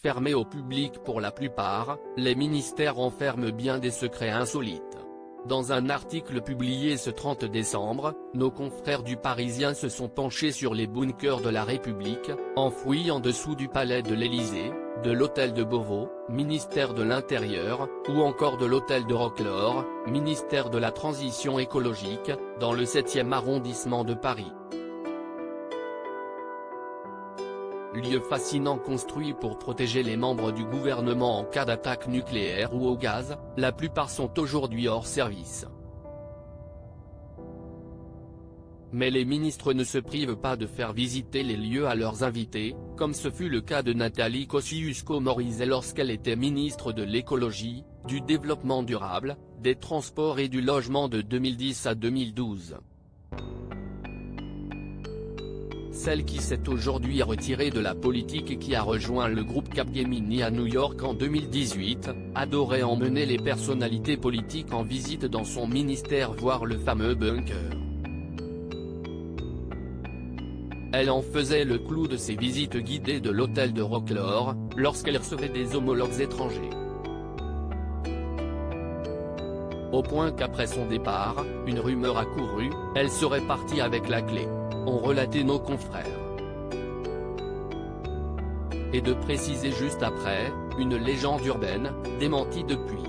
Fermés au public pour la plupart, les ministères renferment bien des secrets insolites. Dans un article publié ce 30 décembre, nos confrères du Parisien se sont penchés sur les bunkers de la République, enfouis en dessous du palais de l'Élysée, de l'hôtel de Beauvau, ministère de l'Intérieur, ou encore de l'hôtel de Roquelaure, ministère de la Transition écologique, dans le 7e arrondissement de Paris. Lieu fascinant construit pour protéger les membres du gouvernement en cas d'attaque nucléaire ou au gaz, la plupart sont aujourd'hui hors service. Mais les ministres ne se privent pas de faire visiter les lieux à leurs invités, comme ce fut le cas de Nathalie Kosciusko-Morizet lorsqu'elle était ministre de l'écologie, du développement durable, des transports et du logement de 2010 à 2012. Celle qui s'est aujourd'hui retirée de la politique et qui a rejoint le groupe Capgemini à New York en 2018, adorait emmener les personnalités politiques en visite dans son ministère voir le fameux bunker. Elle en faisait le clou de ses visites guidées de l'hôtel de Roquelaure, lorsqu'elle recevait des homologues étrangers. Au point qu'après son départ, une rumeur a couru, elle serait partie avec la clé. Ont relaté nos confrères. Et de préciser juste après, une légende urbaine, démentie depuis.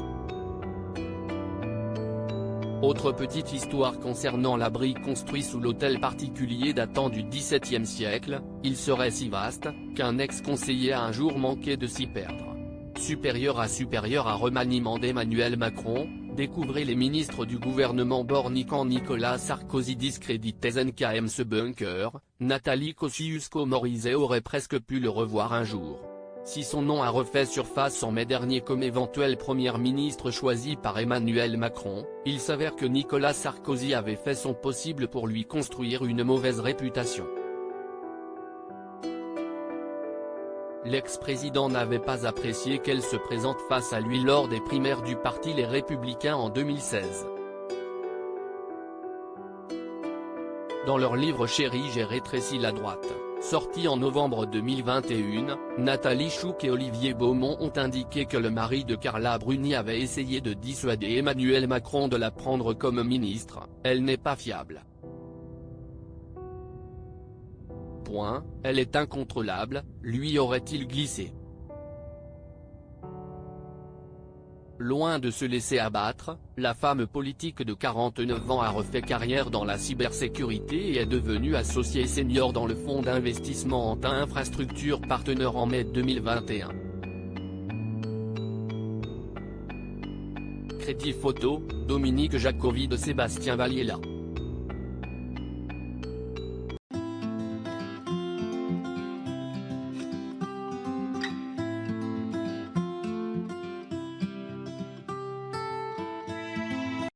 Autre petite histoire concernant l'abri construit sous l'hôtel particulier datant du XVIIe siècle, il serait si vaste, qu'un ex-conseiller a un jour manqué de s'y perdre. Supérieur à remaniement d'Emmanuel Macron, découvrez les ministres du gouvernement borni quand Nicolas Sarkozy discréditait NKM ce bunker, Nathalie Kosciusko-Morizet aurait presque pu le revoir un jour. Si son nom a refait surface en mai dernier comme éventuelle première ministre choisie par Emmanuel Macron, il s'avère que Nicolas Sarkozy avait fait son possible pour lui construire une mauvaise réputation. L'ex-président n'avait pas apprécié qu'elle se présente face à lui lors des primaires du parti Les Républicains en 2016. Dans leur livre Chérie j'ai rétréci la droite, sorti en novembre 2021, Nathalie Chouk et Olivier Beaumont ont indiqué que le mari de Carla Bruni avait essayé de dissuader Emmanuel Macron de la prendre comme ministre. Elle n'est pas fiable. Elle est incontrôlable, lui aurait-il glissé. Loin de se laisser abattre, la femme politique de 49 ans a refait carrière dans la cybersécurité et est devenue associée senior dans le fonds d'investissement Anta Infrastructure Partner en mai 2021. Crédit photo, Dominique Jacovi de Sébastien Valliella.